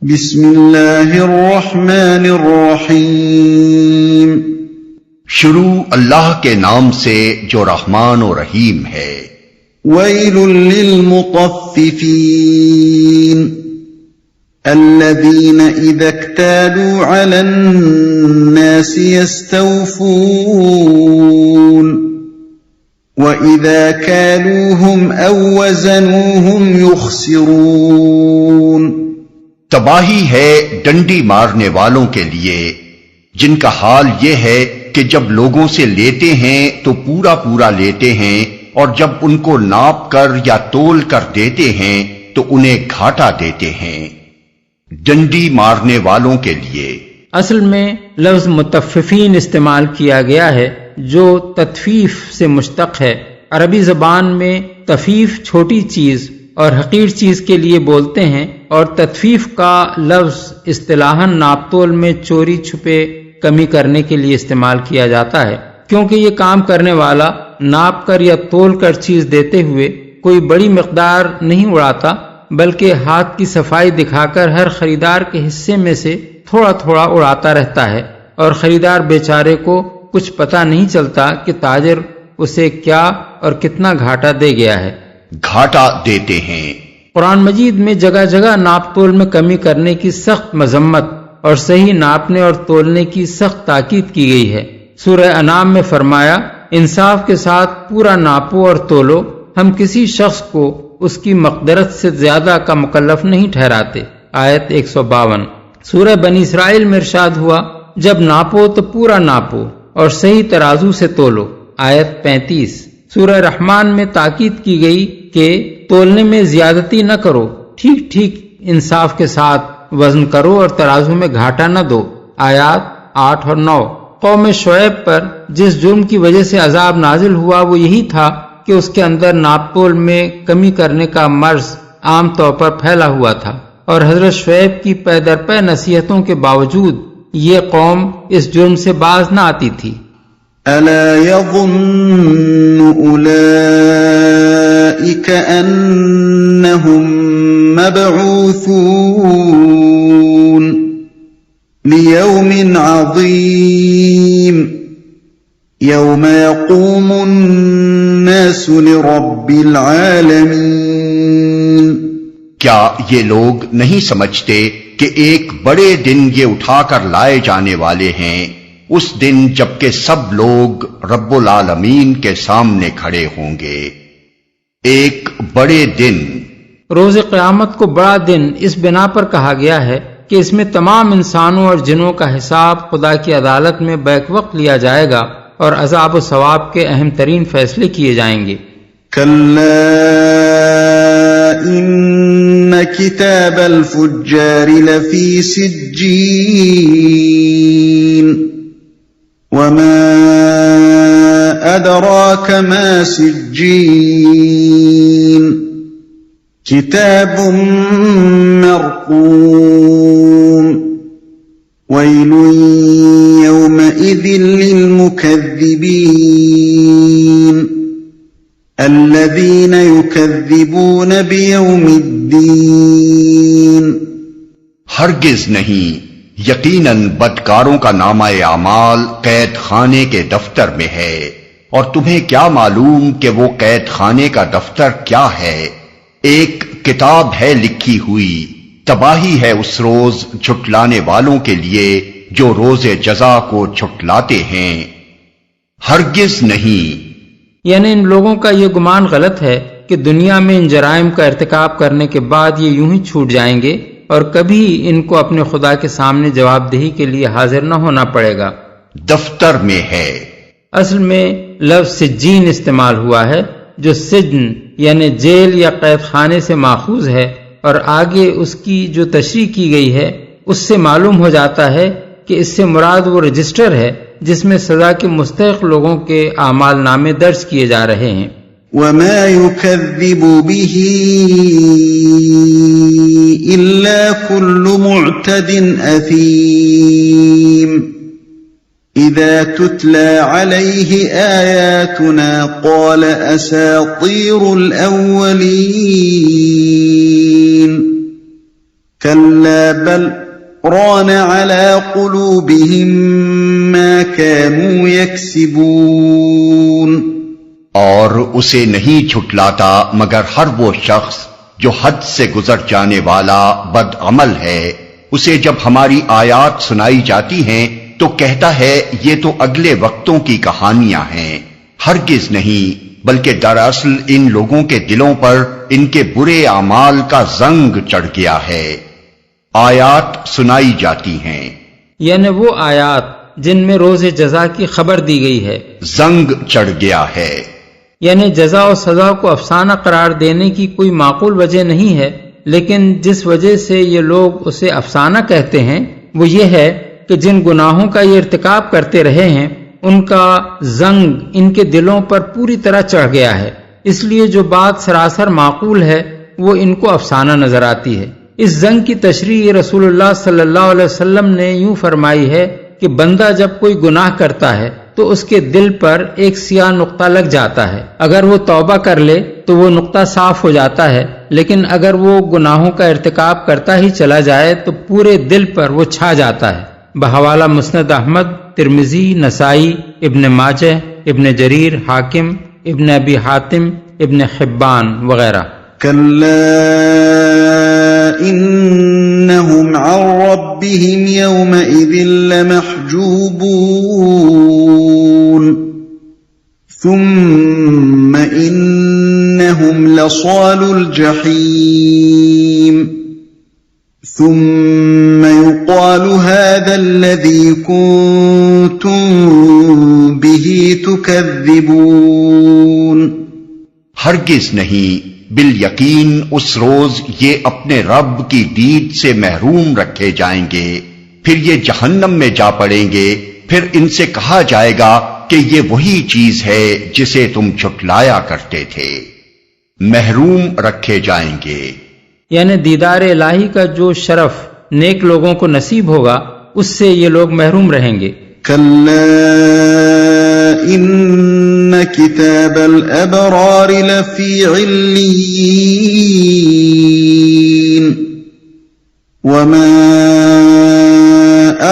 بسم اللہ الرحمن الرحیم۔ شروع اللہ کے نام سے جو رحمان و رحیم ہے۔ ویل للمطففین الذین اذا اکتالوا علی الناس یستوفون وَإِذَا كَالُوهُمْ أَوْ وَّزَنُوهُمْ يُخْسِرُونَ۔ تباہی ہے ڈنڈی مارنے والوں کے لیے جن کا حال یہ ہے کہ جب لوگوں سے لیتے ہیں تو پورا پورا لیتے ہیں، اور جب ان کو ناپ کر یا تول کر دیتے ہیں تو انہیں گھاٹا دیتے ہیں۔ ڈنڈی مارنے والوں کے لیے اصل میں لفظ متففین استعمال کیا گیا ہے جو تطفیف سے مشتق ہے۔ عربی زبان میں تفیف چھوٹی چیز اور حقیر چیز کے لیے بولتے ہیں، اور تطفیف کا لفظ اصطلاحاً ناپ تول میں چوری چھپے کمی کرنے کے لیے استعمال کیا جاتا ہے، کیونکہ یہ کام کرنے والا ناپ کر یا تول کر چیز دیتے ہوئے کوئی بڑی مقدار نہیں اڑاتا، بلکہ ہاتھ کی صفائی دکھا کر ہر خریدار کے حصے میں سے تھوڑا تھوڑا اڑاتا رہتا ہے، اور خریدار بیچارے کو کچھ پتہ نہیں چلتا کہ تاجر اسے کیا اور کتنا گھاٹا دے گیا ہے۔ گھاٹا دیتے ہیں۔ قرآن مجید میں جگہ جگہ ناپ تول میں کمی کرنے کی سخت مذمت اور صحیح ناپنے اور تولنے کی سخت تاکید کی گئی ہے۔ سورہ انعام میں فرمایا، انصاف کے ساتھ پورا ناپو اور تولو، ہم کسی شخص کو اس کی مقدرت سے زیادہ کا مکلف نہیں ٹھہراتے۔ آیت 152۔ سورہ بنی اسرائیل میں ارشاد ہوا، جب ناپو تو پورا ناپو اور صحیح ترازو سے تولو۔ آیت 35۔ سورہ رحمان میں تاکید کی گئی کہ تولنے میں زیادتی نہ کرو، ٹھیک ٹھیک انصاف کے ساتھ وزن کرو اور ترازو میں گھاٹا نہ دو۔ آیات 8 اور 9۔ قوم شعیب پر جس جرم کی وجہ سے عذاب نازل ہوا وہ یہی تھا کہ اس کے اندر ناپ تول میں کمی کرنے کا مرض عام طور پر پھیلا ہوا تھا، اور حضرت شعیب کی پے در پے نصیحتوں کے باوجود یہ قوم اس جرم سے باز نہ آتی تھی۔ ألا يظن أولئك أنهم مبعوثون ليوم عظيم يوم يقوم الناس لرب العالمين۔ کیا یہ لوگ نہیں سمجھتے کہ ایک بڑے دن یہ اٹھا کر لائے جانے والے ہیں، اس دن جبکہ سب لوگ رب العالمین کے سامنے کھڑے ہوں گے۔ ایک بڑے دن، روز قیامت کو بڑا دن اس بنا پر کہا گیا ہے کہ اس میں تمام انسانوں اور جنوں کا حساب خدا کی عدالت میں بیک وقت لیا جائے گا اور عذاب و ثواب کے اہم ترین فیصلے کیے جائیں گے۔ کلا ان کتاب الفجار لفی سجین وما أدراك ما سجين كتاب مرقوم ويل يومئذ للمكذبين الذين يكذبون بيوم الدين۔ ہرگز نہیں، یقیناً بدکاروں کا نامہ اعمال قید خانے کے دفتر میں ہے، اور تمہیں کیا معلوم کہ وہ قید خانے کا دفتر کیا ہے؟ ایک کتاب ہے لکھی ہوئی، تباہی ہے اس روز جھٹلانے والوں کے لیے جو روز جزا کو جھٹلاتے ہیں۔ ہرگز نہیں، یعنی ان لوگوں کا یہ گمان غلط ہے کہ دنیا میں ان جرائم کا ارتکاب کرنے کے بعد یہ یوں ہی چھوٹ جائیں گے اور کبھی ان کو اپنے خدا کے سامنے جواب دہی کے لیے حاضر نہ ہونا پڑے گا۔ دفتر میں ہے۔ اصل میں لفظ سجین استعمال ہوا ہے جو سجن یعنی جیل یا قید خانے سے ماخوذ ہے، اور آگے اس کی جو تشریح کی گئی ہے اس سے معلوم ہو جاتا ہے کہ اس سے مراد وہ رجسٹر ہے جس میں سزا کے مستحق لوگوں کے اعمال نامے درج کیے جا رہے ہیں۔ وما يكذب به إلا كل معتد أثيم إذا تتلى عليه آياتنا قال أساطير الأولين۔ كلا بل ران على قلوبهم ما كانوا يكسبون اور اسے نہیں جھٹلاتا مگر ہر وہ شخص جو حد سے گزر جانے والا بد عمل ہے. اسے جب ہماری آیات سنائی جاتی ہیں تو کہتا ہے یہ تو اگلے وقتوں کی کہانیاں ہیں. ہرگز نہیں، بلکہ دراصل ان لوگوں کے دلوں پر ان کے برے اعمال کا زنگ چڑھ گیا ہے. آیات سنائی جاتی ہیں یعنی وہ آیات جن میں روز جزا کی خبر دی گئی ہے. زنگ چڑھ گیا ہے یعنی جزا و سزا کو افسانہ قرار دینے کی کوئی معقول وجہ نہیں ہے، لیکن جس وجہ سے یہ لوگ اسے افسانہ کہتے ہیں وہ یہ ہے کہ جن گناہوں کا یہ ارتکاب کرتے رہے ہیں ان کا زنگ ان کے دلوں پر پوری طرح چڑھ گیا ہے، اس لیے جو بات سراسر معقول ہے وہ ان کو افسانہ نظر آتی ہے. اس زنگ کی تشریح رسول اللہ صلی اللہ علیہ وسلم نے یوں فرمائی ہے کہ بندہ جب کوئی گناہ کرتا ہے تو اس کے دل پر ایک سیاہ نقطہ لگ جاتا ہے. اگر وہ توبہ کر لے تو وہ نقطہ صاف ہو جاتا ہے، لیکن اگر وہ گناہوں کا ارتکاب کرتا ہی چلا جائے تو پورے دل پر وہ چھا جاتا ہے. بحوالہ مسند احمد، ترمذی، نسائی، ابن ماجہ، ابن جریر، حاکم، ابن ابی حاتم، ابن حبان وغیرہ. كلا إنهم عن ربهم يومئذ لمحجوبون ثم إنهم لصال الجحيم ثم يقال هذا الذي كنتم به تكذبون. ہرگز نہیں، بالیقین اس روز یہ اپنے رب کی دید سے محروم رکھے جائیں گے، پھر یہ جہنم میں جا پڑیں گے. پھر ان سے کہا جائے گا کہ یہ وہی چیز ہے جسے تم جھٹلایا کرتے تھے. محروم رکھے جائیں گے یعنی دیدار الہی کا جو شرف نیک لوگوں کو نصیب ہوگا اس سے یہ لوگ محروم رہیں گے. كلا إن كتاب الأبرار لفي عليين وما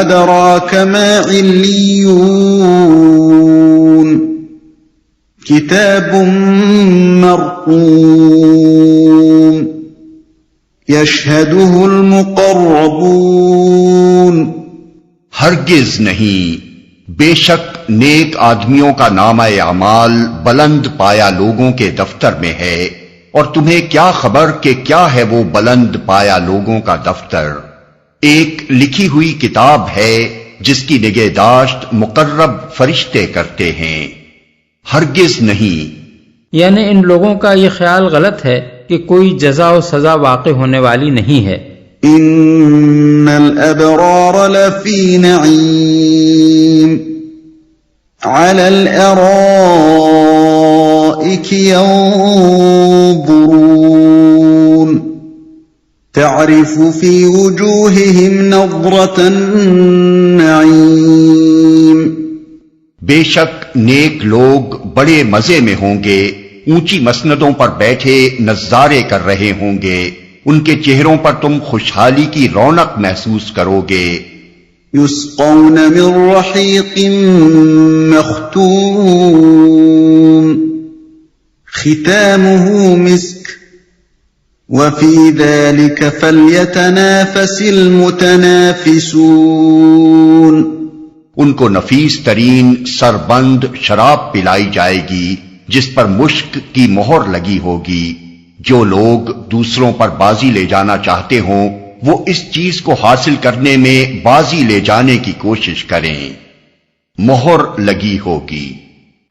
أدراك ما عليون كتاب مرقوم يشهده المقربون. ہرگز نہیں، بے شک نیک آدمیوں کا نامہ اعمال بلند پایا لوگوں کے دفتر میں ہے، اور تمہیں کیا خبر کہ کیا ہے وہ بلند پایا لوگوں کا دفتر؟ ایک لکھی ہوئی کتاب ہے جس کی نگہداشت مقرب فرشتے کرتے ہیں. ہرگز نہیں، یعنی ان لوگوں کا یہ خیال غلط ہے کہ کوئی جزا و سزا واقع ہونے والی نہیں ہے. ان الابرار لفی نعیم على الارائك ينظرون تعرف في وجوههم نظرة النعیم. بے شک نیک لوگ بڑے مزے میں ہوں گے، اونچی مسندوں پر بیٹھے نظارے کر رہے ہوں گے، ان کے چہروں پر تم خوشحالی کی رونق محسوس کرو گے. يسقون من رحيق مختوم ختامه مسك وفي ذلك فليتنافس المتنافسون. ان کو نفیس ترین سربند شراب پلائی جائے گی جس پر مشک کی مہر لگی ہوگی. جو لوگ دوسروں پر بازی لے جانا چاہتے ہوں وہ اس چیز کو حاصل کرنے میں بازی لے جانے کی کوشش کریں. مہر لگی ہوگی.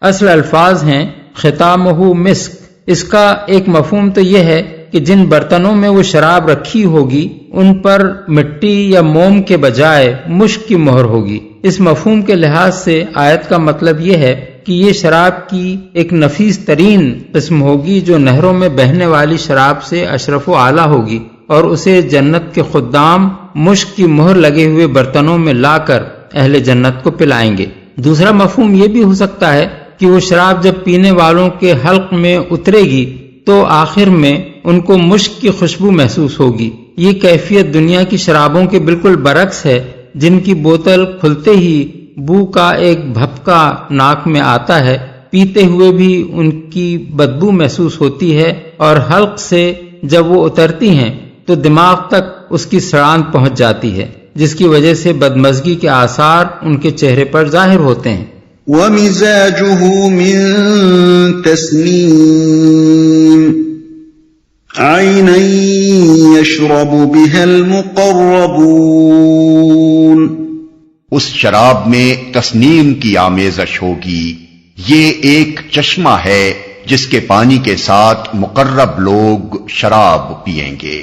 اصل الفاظ ہیں ختامہ مسک. اس کا ایک مفہوم تو یہ ہے کہ جن برتنوں میں وہ شراب رکھی ہوگی ان پر مٹی یا موم کے بجائے مشک کی مہر ہوگی. اس مفہوم کے لحاظ سے آیت کا مطلب یہ ہے کہ یہ شراب کی ایک نفیس ترین قسم ہوگی جو نہروں میں بہنے والی شراب سے اشرف و اعلیٰ ہوگی، اور اسے جنت کے خدام مشک کی مہر لگے ہوئے برتنوں میں لا کر اہل جنت کو پلائیں گے. دوسرا مفہوم یہ بھی ہو سکتا ہے کہ وہ شراب جب پینے والوں کے حلق میں اترے گی تو آخر میں ان کو مشک کی خوشبو محسوس ہوگی، یہ کیفیت دنیا کی شرابوں کے بالکل برعکس ہے، جن کی بوتل کھلتے ہی بو کا ایک بھپکا ناک میں آتا ہے، پیتے ہوئے بھی ان کی بدبو محسوس ہوتی ہے، اور حلق سے جب وہ اترتی ہیں تو دماغ تک اس کی سڑان پہنچ جاتی ہے، جس کی وجہ سے بدمزگی کے آثار ان کے چہرے پر ظاہر ہوتے ہیں۔ وَمِزَاجُهُ مِن تَسْنِيمٍ عَيْنًا يَشْرَبُ بِهَا الْمُقَرَّبُونَ، اس شراب میں تسنیم کی آمیزش ہوگی، یہ ایک چشمہ ہے جس کے پانی کے ساتھ مقرب لوگ شراب پئیں گے۔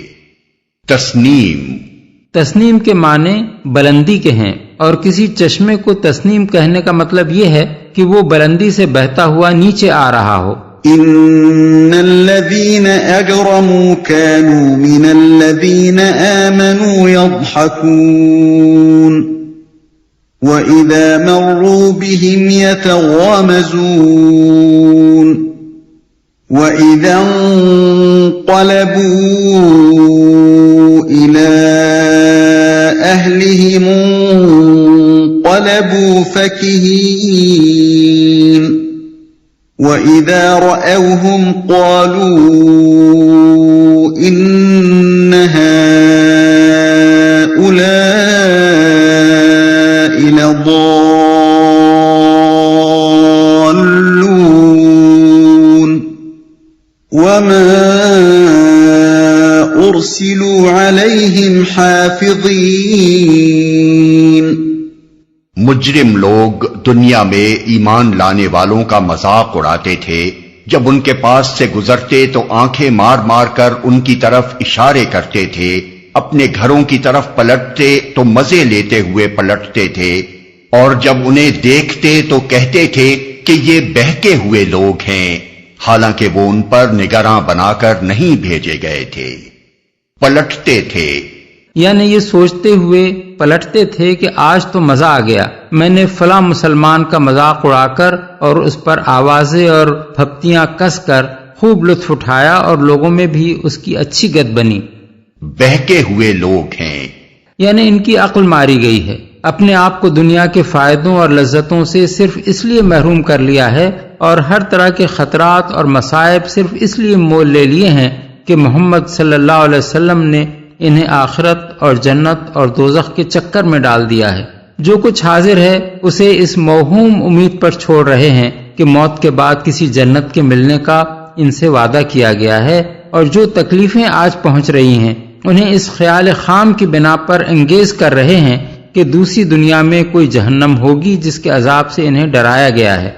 تسنیم کے معنی بلندی کے ہیں، اور کسی چشمے کو تسنیم کہنے کا مطلب یہ ہے کہ وہ بلندی سے بہتا ہوا نیچے آ رہا ہو۔ ان الذين اجرموا كانوا من الذين آمنوا يضحكون واذا مروا بهم يتغامزون واذا انقلبوا الى اهلهم انقلبوا فكهين وَإِذَا رَأَوْهُمْ قَالُوا إِنَّ هَٰؤُلَاءِ لَضَالُّونَ وَمَا أُرْسِلُوا عَلَيْهِمْ حَافِظِينَ۔ مجرم لوگ دنیا میں ایمان لانے والوں کا مذاق اڑاتے تھے، جب ان کے پاس سے گزرتے تو آنکھیں مار مار کر ان کی طرف اشارے کرتے تھے، اپنے گھروں کی طرف پلٹتے تو مزے لیتے ہوئے پلٹتے تھے، اور جب انہیں دیکھتے تو کہتے تھے کہ یہ بہکے ہوئے لوگ ہیں، حالانکہ وہ ان پر نگراں بنا کر نہیں بھیجے گئے تھے۔ پلٹتے تھے یعنی یہ سوچتے ہوئے پلٹتے تھے کہ آج تو مزہ آ گیا، میں نے فلاں مسلمان کا مذاق اڑا کر اور اس پر آوازیں اور پھپتیاں کس کر خوب لطف اٹھایا، اور لوگوں میں بھی اس کی اچھی گت بنی۔ بہکے ہوئے لوگ ہیں، یعنی ان کی عقل ماری گئی ہے، اپنے آپ کو دنیا کے فائدوں اور لذتوں سے صرف اس لیے محروم کر لیا ہے، اور ہر طرح کے خطرات اور مصائب صرف اس لیے مول لے لیے ہیں کہ محمد صلی اللہ علیہ وسلم نے انہیں آخرت اور جنت اور دوزخ کے چکر میں ڈال دیا ہے۔ جو کچھ حاضر ہے اسے اس موہوم امید پر چھوڑ رہے ہیں کہ موت کے بعد کسی جنت کے ملنے کا ان سے وعدہ کیا گیا ہے، اور جو تکلیفیں آج پہنچ رہی ہیں انہیں اس خیال خام کی بنا پر انگیز کر رہے ہیں کہ دوسری دنیا میں کوئی جہنم ہوگی جس کے عذاب سے انہیں ڈرایا گیا ہے۔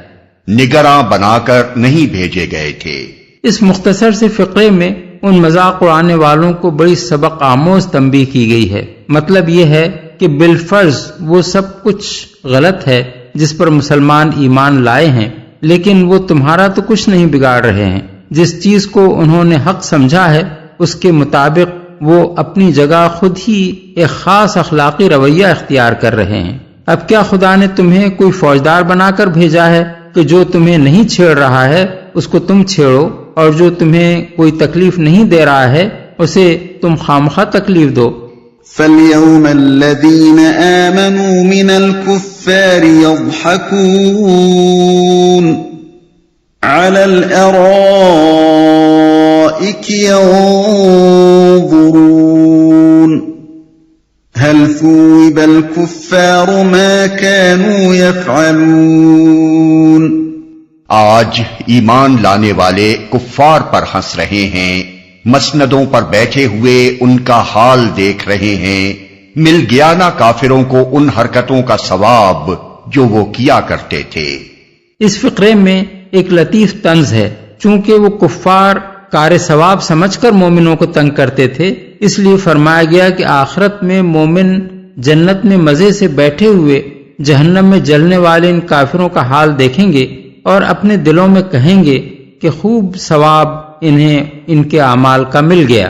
نگراں بنا کر نہیں بھیجے گئے تھے۔ اس مختصر سے فقرے میں ان مذاق اڑانے والوں کو بڑی سبق آموز تنبیہ کی گئی ہے۔ مطلب یہ ہے کہ بالفرض وہ سب کچھ غلط ہے جس پر مسلمان ایمان لائے ہیں، لیکن وہ تمہارا تو کچھ نہیں بگاڑ رہے ہیں۔ جس چیز کو انہوں نے حق سمجھا ہے اس کے مطابق وہ اپنی جگہ خود ہی ایک خاص اخلاقی رویہ اختیار کر رہے ہیں۔ اب کیا خدا نے تمہیں کوئی فوجدار بنا کر بھیجا ہے کہ جو تمہیں نہیں چھیڑ رہا ہے اس کو تم چھیڑو، اور جو تمہیں کوئی تکلیف نہیں دے رہا ہے اسے تم خامخواہ تکلیف دو۔ فَالْيَوْمَ الَّذِينَ آمَنُوا مِنَ الْكُفَّارِ يَضْحَكُونَ عَلَى الْأَرَائِكِ يَنظُرُونَ هَلْ ثُوِّبَ الْكُفَّارُ مَا كَانُوا يَفْعَلُونَ۔ آج ایمان لانے والے کفار پر ہنس رہے ہیں، مسندوں پر بیٹھے ہوئے ان کا حال دیکھ رہے ہیں، مل گیا نا کافروں کو ان حرکتوں کا ثواب جو وہ کیا کرتے تھے۔ اس فقرے میں ایک لطیف طنز ہے، چونکہ وہ کفار کار ثواب سمجھ کر مومنوں کو تنگ کرتے تھے، اس لیے فرمایا گیا کہ آخرت میں مومن جنت میں مزے سے بیٹھے ہوئے جہنم میں جلنے والے ان کافروں کا حال دیکھیں گے اور اپنے دلوں میں کہیں گے کہ خوب ثواب انہیں ان کے اعمال کا مل گیا۔